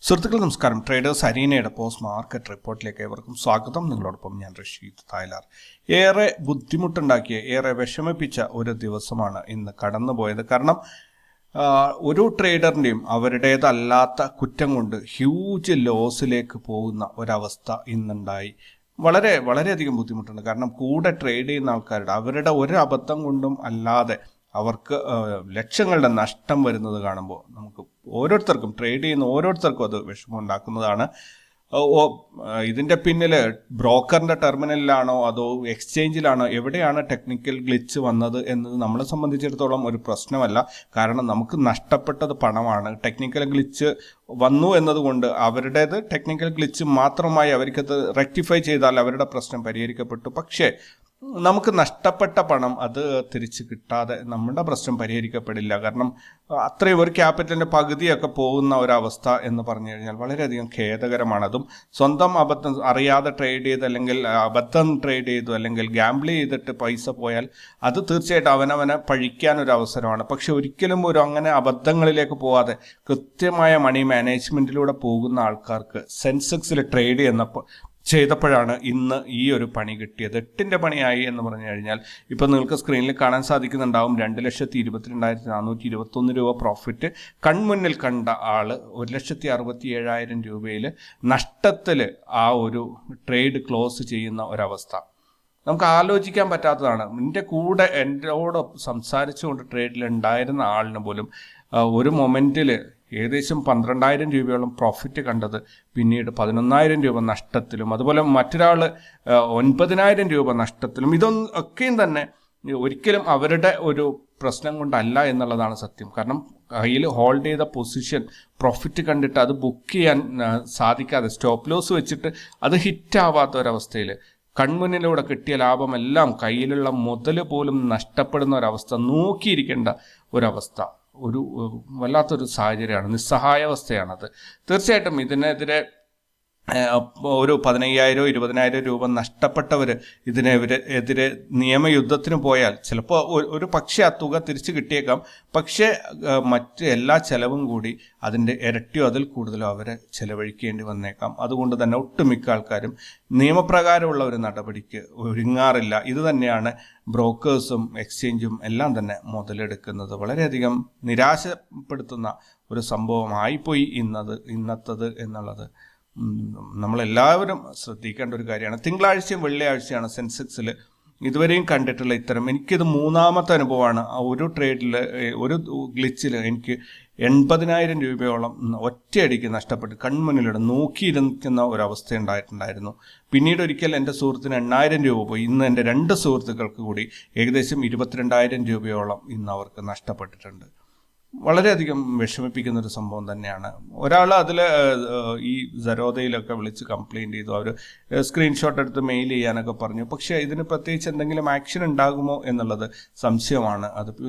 സുഹൃത്തുക്കൾ നമസ്കാരം. Traders അരീനയുടെ post market റിപ്പോർട്ടിലേക്ക് ഏവർക്കും സ്വാഗതം. നിങ്ങളോടൊപ്പം ഞാൻ റഷീദ് തായ്ലാർ. ഏറെ ബുദ്ധിമുട്ടുണ്ടാക്കിയ, ഏറെ വിഷമിപ്പിച്ച ഒരു ദിവസമാണ് ഇന്ന് കടന്നുപോയത്. കാരണം ഒരു ട്രേഡറിൻ്റെയും അവരുടേതല്ലാത്ത കുറ്റം കൊണ്ട് ഹ്യൂജ് ലോസിലേക്ക് പോകുന്ന ഒരവസ്ഥ ഇന്നുണ്ടായി. വളരെയധികം ബുദ്ധിമുട്ടുണ്ട്. കാരണം കൂടെ ട്രേഡ് ചെയ്യുന്ന ആൾക്കാരുടെ അവരുടെ ഒരു അബദ്ധം കൊണ്ടും അല്ലാതെ അവർക്ക് ലക്ഷങ്ങളുടെ നഷ്ടം വരുന്നത് കാണുമ്പോൾ നമുക്ക് ഓരോരുത്തർക്കും, ട്രേഡ് ചെയ്യുന്ന ഓരോരുത്തർക്കും അത് വിഷമം ഉണ്ടാക്കുന്നതാണ്. ഇതിൻ്റെ പിന്നിൽ ബ്രോക്കറിൻ്റെ ടെർമിനലിലാണോ അതോ എക്സ്ചേഞ്ചിലാണോ, എവിടെയാണ് ടെക്നിക്കൽ ഗ്ലിച്ച് വന്നത് എന്നത് നമ്മളെ സംബന്ധിച്ചിടത്തോളം ഒരു പ്രശ്നമല്ല. കാരണം നമുക്ക് നഷ്ടപ്പെട്ടത് പണമാണ്. ടെക്നിക്കൽ ഗ്ലിച്ച് വന്നു എന്നതുകൊണ്ട് അവരുടേത് ടെക്നിക്കൽ ഗ്ലിച്ച് മാത്രമായി അവർക്കത് റെക്ടിഫൈ ചെയ്താൽ അവരുടെ പ്രശ്നം പരിഹരിക്കപ്പെട്ടു. പക്ഷേ നമുക്ക് നഷ്ടപ്പെട്ട പണം അത് തിരിച്ച് കിട്ടാതെ നമ്മുടെ പ്രശ്നം പരിഹരിക്കപ്പെടില്ല. കാരണം അത്രയും ഒരു ക്യാപിറ്റലിൻ്റെ പകുതിയൊക്കെ പോകുന്ന ഒരവസ്ഥ എന്ന് പറഞ്ഞു കഴിഞ്ഞാൽ വളരെയധികം ഖേദകരമാണ്. അതും സ്വന്തം അബദ്ധം അറിയാതെ ട്രേഡ് ചെയ്ത്, അല്ലെങ്കിൽ അബദ്ധം ട്രേഡ് ചെയ്തു, അല്ലെങ്കിൽ ഗാംബിൾ ചെയ്തിട്ട് പൈസ പോയാൽ അത് തീർച്ചയായിട്ടും അവനവനെ പഴിക്കാനൊരു അവസരമാണ്. പക്ഷെ ഒരിക്കലും അങ്ങനെ അബദ്ധങ്ങളിലേക്ക് പോവാതെ കൃത്യമായ മണി മാനേജ്മെൻറ്റിലൂടെ പോകുന്ന ആൾക്കാർക്ക് സെൻസെക്സിൽ ട്രേഡ് ചെയ്തപ്പോഴാണ് ഇന്ന് ഈ ഒരു പണി കിട്ടിയത്. 8ൻ്റെ പണിയായി എന്ന് പറഞ്ഞു കഴിഞ്ഞാൽ ഇപ്പോൾ നിങ്ങൾക്ക് സ്ക്രീനിൽ കാണാൻ സാധിക്കുന്നുണ്ടാവും. 2,22,421 രൂപ പ്രോഫിറ്റ് കൺമുന്നിൽ കണ്ട ആൾ 1,67,000 രൂപയിൽ നഷ്ടത്തിൽ ആ ഒരു ട്രേഡ് ക്ലോസ് ചെയ്യുന്ന ഒരവസ്ഥ നമുക്ക് ആലോചിക്കാൻ പറ്റാത്തതാണ്. എൻ്റെ കൂടെ എന്നോട് സംസാരിച്ചുകൊണ്ട് ട്രേഡിലുണ്ടായിരുന്ന ആളിന് പോലും ഒരു മൊമെൻറ്റിൽ ഏകദേശം 12,000 രൂപയോളം പ്രോഫിറ്റ് കണ്ടത് പിന്നീട് 11,000 രൂപ നഷ്ടത്തിലും, അതുപോലെ മറ്റൊരാൾ 9,000 രൂപ നഷ്ടത്തിലും. ഒക്കെയും തന്നെ ഒരിക്കലും അവരുടെ ഒരു പ്രശ്നം കൊണ്ടല്ല എന്നുള്ളതാണ് സത്യം. കാരണം കയ്യിൽ ഹോൾഡ് ചെയ്ത പൊസിഷൻ പ്രോഫിറ്റ് കണ്ടിട്ട് അത് ബുക്ക് ചെയ്യാൻ സാധിക്കാതെ, സ്റ്റോപ്പ് ലോസ് വെച്ചിട്ട് അത് ഹിറ്റാവാത്ത ഒരവസ്ഥയിൽ കൺമുന്നിലൂടെ കിട്ടിയ ലാഭമെല്ലാം കയ്യിലുള്ള മുതൽ പോലും നഷ്ടപ്പെടുന്ന ഒരവസ്ഥ, നോക്കിയിരിക്കേണ്ട ഒരവസ്ഥ, ഒരു വല്ലാത്തൊരു സാഹചര്യമാണ്, നിസ്സഹായാവസ്ഥയാണത്. തീർച്ചയായിട്ടും ഇതിനെതിരെ ഒരു 15,000 20,000 രൂപ നഷ്ടപ്പെട്ടവർ ഇതിനെതിരെ നിയമയുദ്ധത്തിന് പോയാൽ ചിലപ്പോൾ ഒരു പക്ഷേ ആ തുക തിരിച്ചു കിട്ടിയേക്കാം. പക്ഷേ മറ്റ് എല്ലാ ചെലവും കൂടി അതിൻ്റെ ഇരട്ടിയോ അതിൽ കൂടുതലോ അവരെ ചെലവഴിക്കേണ്ടി വന്നേക്കാം. അതുകൊണ്ട് തന്നെ ഒട്ടുമിക്ക ആൾക്കാരും നിയമപ്രകാരമുള്ള ഒരു നടപടിക്ക് ഒരുങ്ങാറില്ല. ഇത് തന്നെയാണ് ബ്രോക്കേഴ്സും എക്സ്ചേഞ്ചും എല്ലാം തന്നെ മുതലെടുക്കുന്നത്. വളരെയധികം നിരാശപ്പെടുത്തുന്ന ഒരു സംഭവമായിപ്പോയി ഇന്നത്തത് എന്നുള്ളത് നമ്മളെല്ലാവരും ശ്രദ്ധിക്കേണ്ട ഒരു കാര്യമാണ്. തിങ്കളാഴ്ചയും വെള്ളിയാഴ്ചയാണ് സെൻസെക്സിൽ ഇതുവരെയും കണ്ടിട്ടുള്ള ഇത്തരം, എനിക്കിത് 3ാമത്തെ അനുഭവമാണ്. ഒരു ട്രേഡിൽ ഒരു ഗ്ലിച്ചിൽ എനിക്ക് 80,000 രൂപയോളം ഒറ്റയടിക്ക് നഷ്ടപ്പെട്ട് കൺമുന്നിലൂടെ നോക്കിയിരിക്കുന്ന ഒരവസ്ഥ ഉണ്ടായിട്ടുണ്ടായിരുന്നു. പിന്നീട് ഒരിക്കൽ എൻ്റെ സുഹൃത്തിന് 8,000 രൂപ പോയി. ഇന്ന് എൻ്റെ 2 സുഹൃത്തുക്കൾക്ക് കൂടി ഏകദേശം 22,000 രൂപയോളം ഇന്ന് അവർക്ക് നഷ്ടപ്പെട്ടിട്ടുണ്ട്. വളരെയധികം വിഷമിപ്പിക്കുന്നൊരു സംഭവം തന്നെയാണ്. ഒരാൾ അതിൽ ഈ സരോദയിലൊക്കെ വിളിച്ച് കംപ്ലയിൻറ്റ് ചെയ്തു. അവർ സ്ക്രീൻഷോട്ട് എടുത്ത് മെയിൽ ചെയ്യാനൊക്കെ പറഞ്ഞു. പക്ഷേ ഇതിന് പ്രത്യേകിച്ച് എന്തെങ്കിലും ആക്ഷൻ ഉണ്ടാകുമോ എന്നുള്ളത് സംശയമാണ്.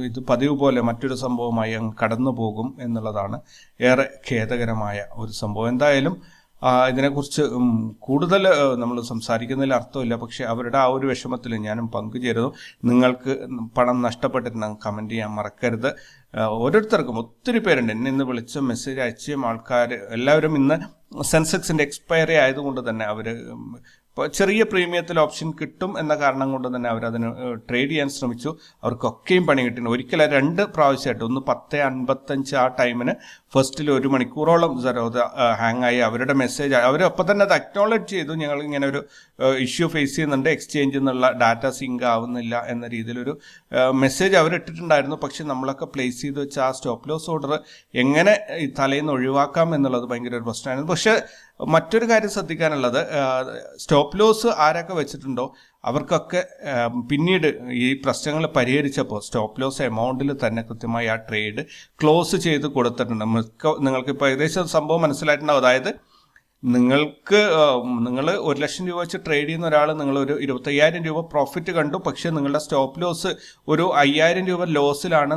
ഇത് പതിവ് പോലെ മറ്റൊരു സംഭവമായി അങ്ങ് കടന്നു പോകും എന്നുള്ളതാണ് ഏറെ ഖേദകരമായ ഒരു സംഭവം. എന്തായാലും ഇതിനെക്കുറിച്ച് കൂടുതൽ നമ്മൾ സംസാരിക്കുന്നതിൽ അർത്ഥമില്ല. പക്ഷേ അവരുടെ ആ ഒരു വിഷമത്തിൽ ഞാനും പങ്കുചേരുന്നു. നിങ്ങൾക്ക് പണം നഷ്ടപ്പെട്ടിട്ടുണ്ടെങ്കിൽ കമൻറ്റ് ചെയ്യാൻ മറക്കരുത്. ഓരോരുത്തർക്കും ഒത്തിരി പേരുണ്ട് എന്നെ ഇന്ന് വിളിച്ച മെസ്സേജ് അയച്ച ആൾക്കാർ എല്ലാവരും ഇന്ന് സെൻസെക്സിൻ്റെ എക്സ്പയറി ആയതുകൊണ്ട് തന്നെ അവർ ചെറിയ പ്രീമിയത്തിൽ ഓപ്ഷൻ കിട്ടും എന്ന കാരണം കൊണ്ട് തന്നെ അവരതിന് ട്രേഡ് ചെയ്യാൻ ശ്രമിച്ചു. അവർക്കൊക്കെയും പണി കിട്ടിയിട്ടുണ്ട്. ഒരിക്കലും 2 പ്രാവശ്യമായിട്ട്, ഒന്ന് 10:55 ആ ടൈമിന് ഫസ്റ്റിൽ 1 മണിക്കൂറോളം സരോദ ഹാങ്ങായി. അവരുടെ മെസ്സേജ് അവരപ്പം തന്നെ അത് അക്നോളജ് ചെയ്തു, ഞങ്ങൾ ഇങ്ങനെ ഒരു ഇഷ്യൂ ഫേസ് ചെയ്യുന്നുണ്ട്, എക്സ്ചേഞ്ചിൽ നിന്നുള്ള ഡാറ്റ സിങ്ക് ആവുന്നില്ല എന്ന രീതിയിലൊരു മെസ്സേജ് അവരിട്ടിട്ടുണ്ടായിരുന്നു. പക്ഷെ നമ്മളൊക്കെ പ്ലേസ് ചെയ്ത് വെച്ച ആ സ്റ്റോപ്പ് ലോസ് ഓർഡർ എങ്ങനെ തലേന്ന് ഒഴിവാക്കാം എന്നുള്ളത് ഭയങ്കര ഒരു പ്രശ്നമായിരുന്നു. പക്ഷേ മറ്റൊരു കാര്യം ശ്രദ്ധിക്കാനുള്ളത്, സ്റ്റോപ്പ് ലോസ് ആരൊക്കെ വെച്ചിട്ടുണ്ടോ അവർക്കൊക്കെ പിന്നീട് ഈ പ്രശ്നങ്ങൾ പരിഹരിച്ചപ്പോൾ സ്റ്റോപ്പ് ലോസ് എമൗണ്ടിൽ തന്നെ കൃത്യമായി ആ ട്രേഡ് ക്ലോസ് ചെയ്ത് കൊടുത്തിട്ടുണ്ട്. നിങ്ങൾക്കിപ്പോൾ ഏകദേശം സംഭവം മനസ്സിലായിട്ടുണ്ടാവും. അതായത് നിങ്ങൾ 1,00,000 രൂപ വെച്ച് ട്രേഡ് ചെയ്യുന്ന ഒരാൾ നിങ്ങളൊരു 25,000 രൂപ പ്രോഫിറ്റ് കണ്ടു. പക്ഷേ നിങ്ങളുടെ സ്റ്റോപ്പ് ലോസ് ഒരു 5,000 രൂപ ലോസിലാണ്,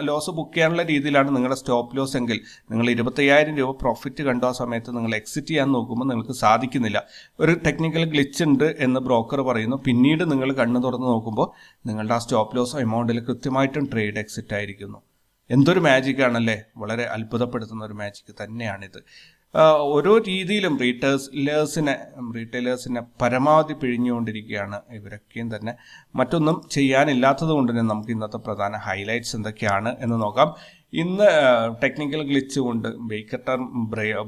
ലോസ് ബുക്ക് ചെയ്യാനുള്ള രീതിയിലാണ് നിങ്ങളുടെ സ്റ്റോപ്പ് ലോസ് എങ്കിൽ നിങ്ങൾ 25,000 രൂപ പ്രോഫിറ്റ് കണ്ടു. ആ സമയത്ത് നിങ്ങൾ എക്സിറ്റ് ചെയ്യാൻ നോക്കുമ്പോൾ നിങ്ങൾക്ക് സാധിക്കുന്നില്ല. ഒരു ടെക്നിക്കൽ ഗ്ലിച്ച് ഉണ്ട് എന്ന് ബ്രോക്കർ പറയുന്നു. പിന്നീട് നിങ്ങൾ കണ്ണ് തുറന്ന് നോക്കുമ്പോൾ നിങ്ങളുടെ ആ സ്റ്റോപ്പ് ലോസ് എമൗണ്ടിൽ കൃത്യമായിട്ടും ട്രേഡ് എക്സിറ്റ് ആയിരിക്കുന്നു. എന്തൊരു മാജിക്കാണല്ലേ! വളരെ അത്ഭുതപ്പെടുത്തുന്ന ഒരു മാജിക്ക് തന്നെയാണിത്. ഓരോ രീതിയിലും റീറ്റെയിലേഴ്സിനെ പരമാവധി പിഴിഞ്ഞുകൊണ്ടിരിക്കുകയാണ് ഇവരൊക്കെയും തന്നെ. മറ്റൊന്നും ചെയ്യാനില്ലാത്തത് കൊണ്ട് തന്നെ നമുക്ക് ഇന്നത്തെ പ്രധാന ഹൈലൈറ്റ്സ് എന്തൊക്കെയാണ് എന്ന് നോക്കാം. ഇന്ന് ടെക്നിക്കൽ ഗ്ലിച്ച് കൊണ്ട്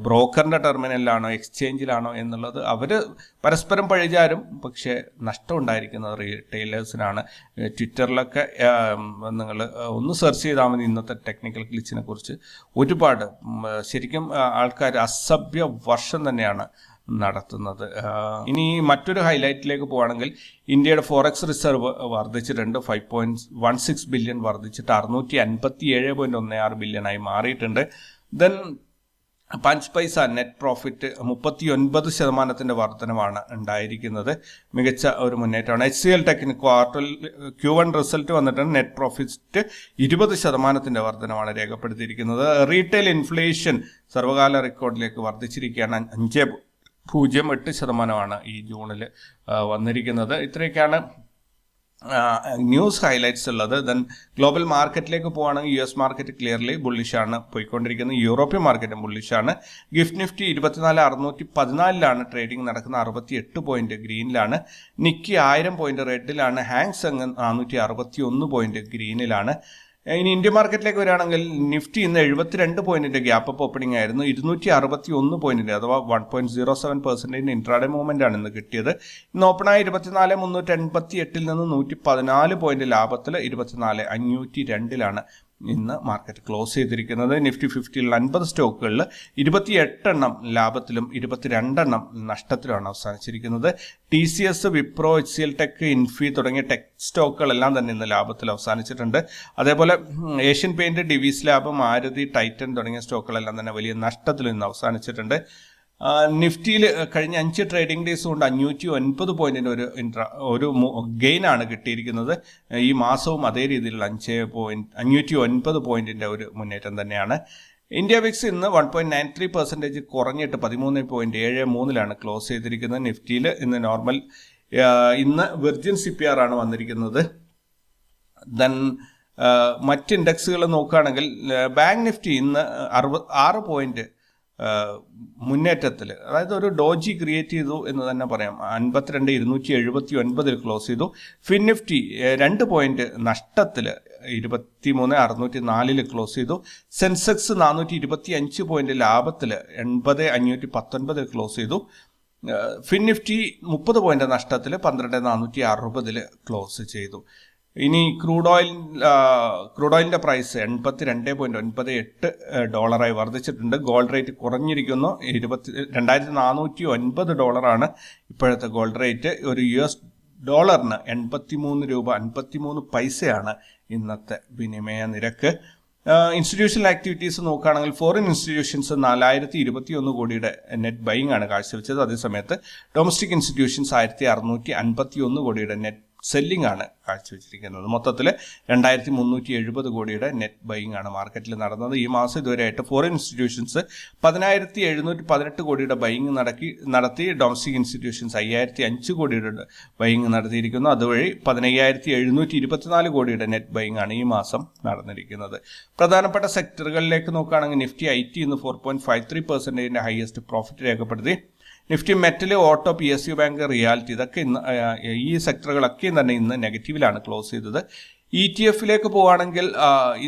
ബ്രോക്കറിൻ്റെ ടെർമിനലിലാണോ എക്സ്ചേഞ്ചിലാണോ എന്നുള്ളത് അവർ പരസ്പരം പഴിചാരും, പക്ഷേ നഷ്ടം ഉണ്ടായിരിക്കുന്നത് റീറ്റെയിലേഴ്സിനാണ്. ട്വിറ്ററിലൊക്കെ നിങ്ങൾ ഒന്ന് സെർച്ച് ചെയ്താൽ മതി ഇന്നത്തെ ടെക്നിക്കൽ ഗ്ലിച്ചിനെ കുറിച്ച്. ഒരുപാട് ശരിക്കും ആൾക്കാർ അസഭ്യ വർഷം തന്നെയാണ് നടത്തുന്നത്. ഇനി മറ്റൊരു ഹൈലൈറ്റിലേക്ക് പോവുകയാണെങ്കിൽ ഇന്ത്യയുടെ ഫോറക്സ് റിസർവ് വർദ്ധിച്ചിട്ടുണ്ട്. 5.16 ബില്യൺ വർദ്ധിച്ചിട്ട് 657.16 ബില്യണായി മാറിയിട്ടുണ്ട്. ദെൻ പഞ്ച് പൈസ നെറ്റ് പ്രോഫിറ്റ് 39% വർധനമാണ് ഉണ്ടായിരിക്കുന്നത്. മികച്ച ഒരു മുന്നേറ്റമാണ്. HCL ടെക്കിന് Q1 റിസൾട്ട് വന്നിട്ടുണ്ട്. നെറ്റ് പ്രോഫിറ്റ് 20% വർധനമാണ് രേഖപ്പെടുത്തിയിരിക്കുന്നത്. Retail inflation സർവകാല റെക്കോർഡിലേക്ക് വർദ്ധിച്ചിരിക്കുകയാണ്. 5.08% ഈ ജൂണിൽ വന്നിരിക്കുന്നത്. ഇത്രയൊക്കെയാണ് ന്യൂസ് ഹൈലൈറ്റ്സ് ഉള്ളത്. ദെൻ ഗ്ലോബൽ മാർക്കറ്റിലേക്ക് പോവുകയാണെങ്കിൽ US മാർക്കറ്റ് ക്ലിയർലി ബുള്ളിഷാണ് പോയിക്കൊണ്ടിരിക്കുന്നത്. യൂറോപ്യൻ മാർക്കറ്റും ബുള്ളിഷാണ്. ഗിഫ്റ്റ് നിഫ്റ്റി 24,614 ട്രേഡിംഗ് നടക്കുന്ന 68 point ഗ്രീനിലാണ്. Nikki 1000 point റെഡിലാണ്. Hang Seng 461 point ഗ്രീനിലാണ്. ഇനി ഇന്ത്യൻ മാർക്കറ്റിലേക്ക് വരികയാണെങ്കിൽ നിഫ്റ്റി ഇന്ന് 72 പോയിന്റിന്റെ ഗ്യാപ്പ് അപ്പ് ഓപ്പണിംഗ് ആയിരുന്നു. 261 പോയിന്റിന്റെ അഥവാ 1.07% ഇൻട്രാഡേ മൂവ്മെന്റ് ആണ് ഇന്ന് കിട്ടിയത്. ഇന്ന് ഓപ്പണായി 24,388 നിന്ന് 114 പോയിന്റ് ലാഭത്തിൽ 24,502 ഇന്ന് മാർക്കറ്റ് ക്ലോസ് ചെയ്തിരിക്കുന്നത്. നിഫ്റ്റി 50 50 സ്റ്റോക്കുകളിൽ 28 ലാഭത്തിലും 22 നഷ്ടത്തിലുമാണ് അവസാനിച്ചിരിക്കുന്നത്. TCS, Wipro, HCL tech, Infy തുടങ്ങിയ ടെക് സ്റ്റോക്കുകളെല്ലാം തന്നെ ഇന്ന് ലാഭത്തിൽ അവസാനിച്ചിട്ടുണ്ട്. അതേപോലെ Asian paint, Divi's lab, Maruti, Titan തുടങ്ങിയ സ്റ്റോക്കുകളെല്ലാം തന്നെ വലിയ നഷ്ടത്തിൽ ഇന്ന് അവസാനിച്ചിട്ടുണ്ട്. നിഫ്റ്റിയിൽ കഴിഞ്ഞ 5 ട്രേഡിംഗ് ഡേയ്സ് കൊണ്ട് 509 പോയിന്റിന്റെ ഒരു ഗെയിനാണ് കിട്ടിയിരിക്കുന്നത്. ഈ മാസവും അതേ രീതിയിലുള്ള 509 പോയിന്റിന്റെ ഒരു മുന്നേറ്റം തന്നെയാണ്. ഇന്ത്യ വിക്സ് ഇന്ന് 1.93% കുറഞ്ഞിട്ട് 13.73 ക്ലോസ് ചെയ്തിരിക്കുന്നത്. നിഫ്റ്റിയിൽ ഇന്ന് വെർജിൻ CPR ആണ് വന്നിരിക്കുന്നത്. ദെൻ മറ്റ് ഇൻഡെക്സുകൾ നോക്കുകയാണെങ്കിൽ ബാങ്ക് നിഫ്റ്റി ഇന്ന് 6 പോയിന്റ് മുന്നേറ്റത്തിൽ, അതായത് ഒരു ഡോജി ക്രിയേറ്റ് ചെയ്തു എന്ന് തന്നെ പറയാം. 52,279 ക്ലോസ് ചെയ്തു. ഫിൻ നിഫ്റ്റി 2 പോയിന്റ് നഷ്ടത്തിൽ 23,604 ക്ലോസ് ചെയ്തു. സെൻസെക്സ് 425 പോയിന്റ് ലാഭത്തിൽ 80,519 ക്ലോസ് ചെയ്തു. ഫിൻ നിഫ്റ്റി 30 പോയിന്റ് നഷ്ടത്തിൽ 12,460 ക്ലോസ് ചെയ്തു. ഇനി ക്രൂഡ് ഓയിലിന്റെ പ്രൈസ് $82.98 വർദ്ധിച്ചിട്ടുണ്ട്. ഗോൾഡ് റേറ്റ് കുറഞ്ഞിരിക്കുന്നു. $2,409 ഇപ്പോഴത്തെ ഗോൾഡ് റേറ്റ്. ഒരു US ഡോളറിന് 83 രൂപ 53 പൈസയാണ് ഇന്നത്തെ വിനിമയ നിരക്ക്. ഇൻസ്റ്റിറ്റ്യൂഷണൽ ആക്ടിവിറ്റീസ് നോക്കുകയാണെങ്കിൽ ഫോറിൻ ഇൻസ്റ്റിറ്റ്യൂഷൻസ് 4,021 കോടിയുടെ നെറ്റ് ബൈയിങ് ആണ് കാഴ്ചവെച്ചത്. അതേസമയത്ത് ഡൊമസ്റ്റിക് ഇൻസ്റ്റിറ്റ്യൂഷൻസ് 1,651 കോടിയുടെ നെറ്റ് സെല്ലിംഗ് ആണ് കാഴ്ചവെച്ചിരിക്കുന്നത്. മൊത്തത്തിൽ 2,370 കോടിയുടെ നെറ്റ് ബൈയിങ് ആണ് മാർക്കറ്റിൽ നടന്നത്. ഈ മാസം ഇതുവരെയായിട്ട് ഫോറിൻ ഇൻസ്റ്റിറ്റ്യൂഷൻസ് 10,718 കോടിയുടെ ബൈയിങ് നടത്തി. ഡൊമസ്റ്റിക് ഇൻസ്റ്റിറ്റ്യൂഷൻസ് 5,005 കോടിയുടെ ബൈയിങ് നടത്തിയിരിക്കുന്നു. അതുവഴി 15,724 കോടിയുടെ നെറ്റ് ബൈയിങ് ആണ് ഈ മാസം നടന്നിരിക്കുന്നത്. പ്രധാനപ്പെട്ട സെക്ടറുകളിലേക്ക് നോക്കുകയാണെങ്കിൽ നിഫ്റ്റി IT ഇന്ന് 4.53% ഹയസ്റ്റ് പ്രോഫിറ്റ് രേഖപ്പെടുത്തി. Nifty metal, auto, PSU bank, reality ഇതൊക്കെ ഇന്ന് ഈ സെക്ടറുകളൊക്കെ തന്നെ ഇന്ന് നെഗറ്റീവിലാണ് ക്ലോസ് ചെയ്തത്. ETF-ലേക്ക് പോവുകയാണെങ്കിൽ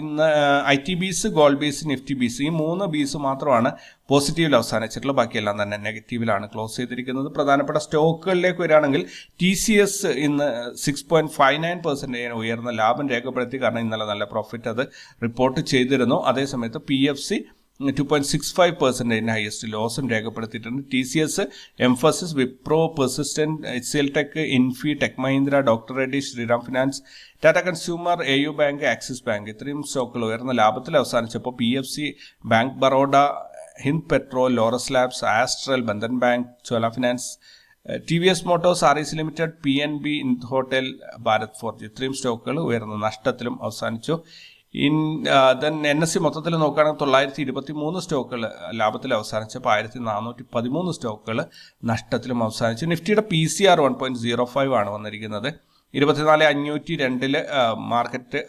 ഇന്ന് ITBs, ഗോൾഡ് ബീസ്, നിഫ്റ്റി ബീസ് ഈ 3 ബീസ് മാത്രമാണ് പോസിറ്റീവിൽ അവസാനിച്ചിട്ടുള്ളത്. ബാക്കിയെല്ലാം തന്നെ നെഗറ്റീവിലാണ് ക്ലോസ് ചെയ്തിരിക്കുന്നത്. പ്രധാനപ്പെട്ട സ്റ്റോക്കുകളിലേക്ക് വരികയാണെങ്കിൽ TCS ഇന്ന് 6.59% ഉയർന്ന ലാഭം രേഖപ്പെടുത്തി. കാരണം ഇന്നലെ നല്ല പ്രോഫിറ്റ് അത് റിപ്പോർട്ട് ചെയ്തിരുന്നു. അതേസമയത്ത് PFC 2.65% ഹയസ്റ്റ് ലോസും രേഖപ്പെടുത്തിയിട്ടുണ്ട്. TCS, Mphasis, Wipro, Persistent, HCL tech, Infy, tech Mahindra, doctor Reddy, Shriram finance, Tata consumer, AU bank, Axis bank ഇത്രയും സ്റ്റോക്കുകൾ ഉയർന്ന ലാഭത്തിൽ അവസാനിച്ചപ്പോൾ PFC, bank Baroda, Hind petrol, Laurus labs, Astral, Bandhan bank, Chola finance, TVS motors, REC limited, PNB, Ind hotel, Bharat forge ഇത്രയും സ്റ്റോക്കുകൾ ഉയർന്ന നഷ്ടത്തിലും അവസാനിച്ചു. NSE മൊത്തത്തിൽ നോക്കുകയാണെങ്കിൽ 923 സ്റ്റോക്കുകൾ ലാഭത്തിൽ അവസാനിച്ചപ്പോൾ 1,413 സ്റ്റോക്കുകൾ നഷ്ടത്തിലും അവസാനിച്ചു. നിഫ്റ്റിയുടെ PCR 1.05 ആണ് വന്നിരിക്കുന്നത്. 24,502 മാർക്കറ്റ്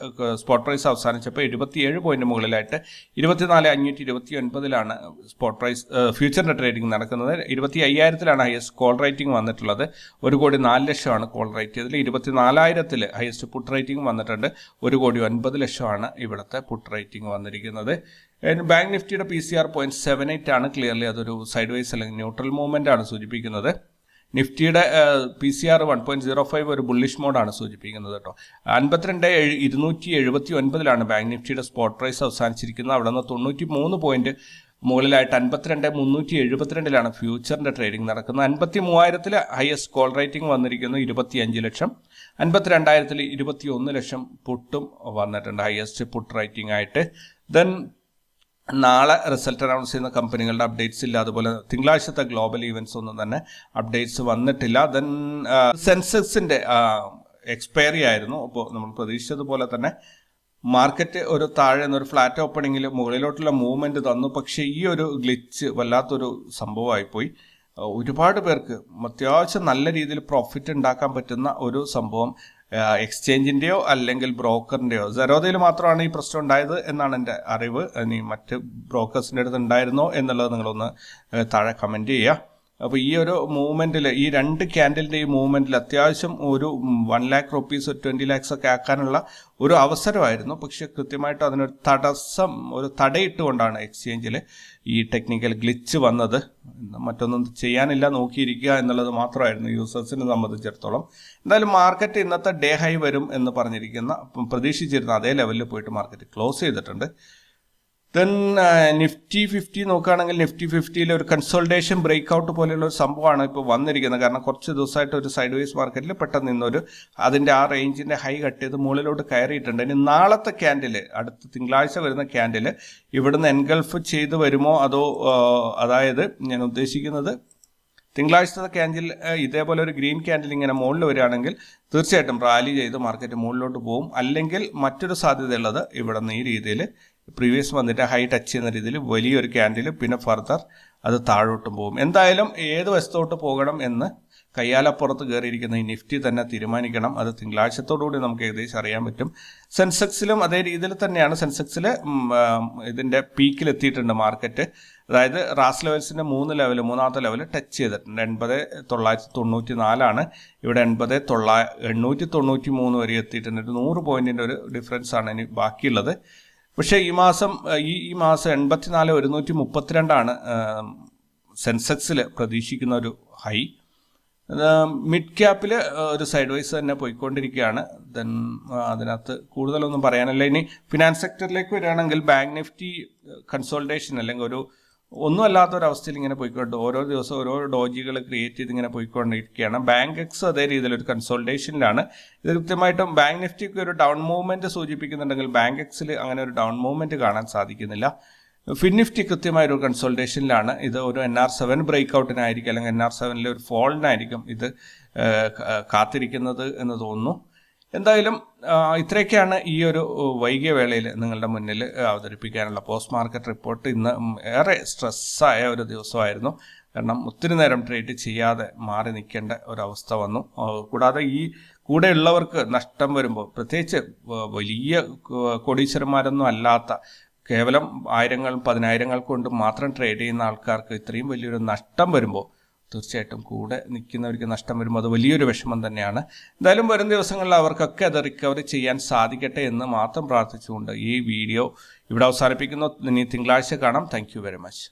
സ്പോട്ട് പ്രൈസ് അവസാനിച്ചപ്പോൾ 77 പോയിന്റ് മുകളിലായിട്ട് 24,529 സ്പോട്ട് പ്രൈസ് ഫ്യൂച്ചറിൻ്റെ ട്രേഡിംഗ് നടക്കുന്നത്. 25,000 ഹയസ്റ്റ് കോൾ റേറ്റിംഗ് വന്നിട്ടുള്ളത്. 1,04,00,000 കോൾ റേറ്റ് ചെയ്തതിൽ. 24,000 ഹയസ്റ്റ് പുട്ട് റേറ്റിംഗ് വന്നിട്ടുണ്ട്. 1,09,00,000 ഇവിടുത്തെ പുട്ട് റേറ്റിംഗ് വന്നിരിക്കുന്നത്. ബാങ്ക് നിഫ്റ്റിയുടെ PCR 0.78 ക്ലിയർലി അതൊരു സൈഡ് വൈസ് അല്ലെങ്കിൽ ന്യൂട്രൽ മൂവ്മെൻ്റ് ആണ് സൂചിപ്പിക്കുന്നത്. നിഫ്റ്റിയുടെ PCR 1.05 ഒരു ബുള്ളിഷ് മോഡാണ് സൂചിപ്പിക്കുന്നത് കേട്ടോ. 52,279 ബാങ്ക് നിഫ്റ്റിയുടെ സ്പോട്ട് പ്രൈസ് അവസാനിച്ചിരിക്കുന്നത്. അവിടെ നിന്ന് 93 പോയിന്റ് മുകളിലായിട്ട് 52,372 ഫ്യൂച്ചറിൻ്റെ ട്രേഡിംഗ് നടക്കുന്നത്. 53,000 ഹയസ്റ്റ് കോൾ റേറ്റിംഗ് വന്നിരിക്കുന്നു. 25 ലക്ഷം. 52,000 21 ലക്ഷം പുട്ടും വന്നിട്ടുണ്ട് ഹയസ്റ്റ് പുട്ട് റേറ്റിംഗ് ആയിട്ട്. ദെൻ നാളെ റിസൾട്ട് അനൗൺസ് ചെയ്യുന്ന കമ്പനികളുടെ അപ്ഡേറ്റ്സ് ഇല്ല. അതുപോലെ തിങ്കളാഴ്ചത്തെ ഗ്ലോബൽ ഈവൻസ് ഒന്നും തന്നെ അപ്ഡേറ്റ്സ് വന്നിട്ടില്ല. ദെൻ സെൻസെക്സിൻ്റെ എക്സ്പയറി ആയിരുന്നു. അപ്പോൾ നമ്മൾ പ്രതീക്ഷിച്ചതുപോലെ തന്നെ മാർക്കറ്റ് ഒരു താഴെ നിന്നൊരു ഫ്ലാറ്റ് ഓപ്പണിങ്ങിൽ മുകളിലോട്ടുള്ള മൂവ്മെൻറ്റ് തന്നു. പക്ഷേ ഈ ഒരു ഗ്ലിച്ച് വല്ലാത്തൊരു സംഭവമായിപ്പോയി. ഒരുപാട് പേർക്ക് അത്യാവശ്യം നല്ല രീതിയിൽ പ്രോഫിറ്റ് ഉണ്ടാക്കാൻ പറ്റുന്ന ഒരു സംഭവം എക്സ്ചേഞ്ചിൻ്റെയോ അല്ലെങ്കിൽ ബ്രോക്കറിൻ്റെയോ സെറോദയിൽ മാത്രമാണ് ഈ പ്രശ്നം ഉണ്ടായത് എന്നാണ് എൻ്റെ അറിവ്. ഇനി മറ്റ് ബ്രോക്കേഴ്സിൻ്റെ അടുത്ത് ഉണ്ടായിരുന്നോ എന്നുള്ളത് നിങ്ങളൊന്ന് താഴെ കമൻറ്റ് ചെയ്യുക. അപ്പോൾ ഈ ഒരു മൂവ്മെൻറ്റിൽ ഈ രണ്ട് ക്യാൻഡലിൻ്റെ ഈ മൂവ്മെൻറ്റിൽ അത്യാവശ്യം ഒരു 1 lakh rupees 20 lakhs ഒക്കെ ആക്കാനുള്ള ഒരു അവസരമായിരുന്നു. പക്ഷെ കൃത്യമായിട്ട് അതിനൊരു ഒരു തടയിട്ടുകൊണ്ടാണ് എക്സ്ചേഞ്ചിൽ ഈ ടെക്നിക്കൽ ഗ്ലിച്ച് വന്നത്. മറ്റൊന്നും ചെയ്യാനില്ല, നോക്കിയിരിക്കുക എന്നുള്ളത് മാത്രമായിരുന്നു യൂസേഴ്സിനെ സംബന്ധിച്ചിടത്തോളം. എന്തായാലും മാർക്കറ്റ് ഇന്നത്തെ ഡേ ഹൈ വരും എന്ന് പ്രതീക്ഷിച്ചിരുന്ന അതേ ലെവലിൽ പോയിട്ട് മാർക്കറ്റ് ക്ലോസ് ചെയ്തിട്ടുണ്ട്. ദെൻ നിഫ്റ്റി 50 നോക്കുകയാണെങ്കിൽ നിഫ്റ്റി 50 ഒരു കൺസോൾട്ടേഷൻ ബ്രേക്ക് ഔട്ട് പോലെയുള്ള ഒരു സംഭവമാണ് ഇപ്പോൾ വന്നിരിക്കുന്നത്. കാരണം കുറച്ച് ദിവസമായിട്ട് ഒരു സൈഡ് വേസ് മാർക്കറ്റിൽ പെട്ടെന്ന് നിന്നൊരു അതിൻ്റെ ആ റേഞ്ചിൻ്റെ ഹൈ കട്ട് ചെയ്ത് മുകളിലോട്ട് കയറിയിട്ടുണ്ട്. ഇനി നാളത്തെ ക്യാൻഡിൽ, അടുത്ത തിങ്കളാഴ്ച വരുന്ന ക്യാൻഡിൽ ഇവിടുന്ന് എൻഗൾഫ് ചെയ്ത് വരുമോ അതോ അതായത് ഞാൻ ഉദ്ദേശിക്കുന്നത് തിങ്കളാഴ്ചത്തെ ക്യാൻഡിൽ ഇതേപോലെ ഒരു ഗ്രീൻ ക്യാൻഡിൽ ഇങ്ങനെ മുകളിൽ വരികയാണെങ്കിൽ തീർച്ചയായിട്ടും റാലി ചെയ്ത് മാർക്കറ്റ് മുകളിലോട്ട് പോകും. അല്ലെങ്കിൽ മറ്റൊരു സാധ്യതയുള്ളത് ഇവിടെ നിന്ന് ഈ രീതിയിൽ പ്രീവിയസ് വന്നിട്ട് ഹൈ ടച്ച് ചെയ്യുന്ന രീതിയിൽ വലിയൊരു ക്യാൻഡിൽ പിന്നെ ഫർദർ അത് താഴോട്ടും പോകും. എന്തായാലും ഏത് വശത്തോട്ട് പോകണം എന്ന് കയ്യാലപ്പുറത്ത് കയറിയിരിക്കുന്ന ഈ നിഫ്റ്റി തന്നെ തീരുമാനിക്കണം. അത് തിങ്കളാഴ്ചത്തോടുകൂടി നമുക്ക് ഏകദേശം അറിയാൻ പറ്റും. സെൻസെക്സിലും അതേ രീതിയിൽ തന്നെയാണ്. സെൻസെക്സിൽ ഇതിൻ്റെ പീക്കിലെത്തിയിട്ടുണ്ട് മാർക്കറ്റ്. അതായത് റാസ് ലെവൽസിൻ്റെ മൂന്നാമത്തെ ലെവൽ ടച്ച് ചെയ്തിട്ടുണ്ട്. 80,994 ഇവിടെ 80,893 വരെ എത്തിയിട്ടുണ്ട്. ഒരു 100 പോയിന്റിൻ്റെ ഒരു ഡിഫറൻസ് ആണ് ഇനി ബാക്കിയുള്ളത്. പക്ഷേ ഈ മാസം 84,132 സെൻസെക്സിൽ പ്രതീക്ഷിക്കുന്ന ഒരു ഹൈ. മിഡ് ക്യാപ്പിൽ ഒരു സൈഡ് വൈസ് തന്നെ പോയിക്കൊണ്ടിരിക്കുകയാണ്. ദെൻ അതിനകത്ത് കൂടുതലൊന്നും പറയാനല്ല. ഇനി ഫിനാൻസ് സെക്ടറിലേക്ക് വരികയാണെങ്കിൽ ബാങ്ക് നിഫ്റ്റി കൺസോൾട്ടേഷൻ അല്ലെങ്കിൽ ഒന്നും അല്ലാത്തൊരവസ്ഥയിൽ ഇങ്ങനെ പോയിക്കൊണ്ട് ഓരോ ദിവസം ഓരോ ഡോജികൾ ക്രിയേറ്റ് ചെയ്ത് ഇങ്ങനെ പോയിക്കൊണ്ടിരിക്കുകയാണ്. ബാങ്ക് എക്സ് അതേ രീതിയിലൊരു കൺസോൾട്ടേഷനിലാണ്. ഇത് കൃത്യമായിട്ടും ബാങ്ക് നിഫ്റ്റിക്ക് ഒരു ഡൗൺ മൂവ്മെൻറ്റ് സൂചിപ്പിക്കുന്നുണ്ടെങ്കിൽ ബാങ്ക് എക്സിൽ അങ്ങനെ ഒരു ഡൗൺ മൂവ്മെൻറ്റ് കാണാൻ സാധിക്കുന്നില്ല. ഫിൻ നിഫ്റ്റി കൃത്യമായൊരു കൺസോൾട്ടേഷനിലാണ്. ഇത് ഒരു NR7 ബ്രേക്ക് ഔട്ടിനായിരിക്കും അല്ലെങ്കിൽ NR7 ഒരു ഫോളിനായിരിക്കും ഇത് കാത്തിരിക്കുന്നത് എന്ന് തോന്നുന്നു. എന്തായാലും ഇത്രയൊക്കെയാണ് ഈ ഒരു വൈകിയ വേളയിൽ നിങ്ങളുടെ മുന്നിൽ അവതരിപ്പിക്കാനുള്ള പോസ്റ്റ് മാർക്കറ്റ് റിപ്പോർട്ട്. ഇന്ന് ഏറെ സ്ട്രെസ്സായ ഒരു ദിവസമായിരുന്നു. കാരണം ഒത്തിരി നേരം ട്രേഡ് ചെയ്യാതെ മാറി നിൽക്കേണ്ട ഒരവസ്ഥ വന്നു. കൂടാതെ ഈ കൂടെയുള്ളവർക്ക് നഷ്ടം വരുമ്പോൾ, പ്രത്യേകിച്ച് വലിയ കോടീശ്വരന്മാരൊന്നും അല്ലാത്ത കേവലം 1000-10,000 കൊണ്ട് മാത്രം ട്രേഡ് ചെയ്യുന്ന ആൾക്കാർക്ക് ഇത്രയും വലിയൊരു നഷ്ടം വരുമ്പോൾ തീർച്ചയായിട്ടും കൂടെ നിൽക്കുന്നവർക്ക് നഷ്ടം വരുമ്പോൾ അത് വലിയൊരു വിഷമം തന്നെയാണ്. എന്തായാലും വരും ദിവസങ്ങളിൽ അവർക്കൊക്കെ അത് റിക്കവറി ചെയ്യാൻ സാധിക്കട്ടെ എന്ന് മാത്രം പ്രാർത്ഥിച്ചുകൊണ്ട് ഈ വീഡിയോ ഇവിടെ അവസാനിപ്പിക്കുന്നു. ഇനി തിങ്കളാഴ്ച കാണാം. Thank you very much.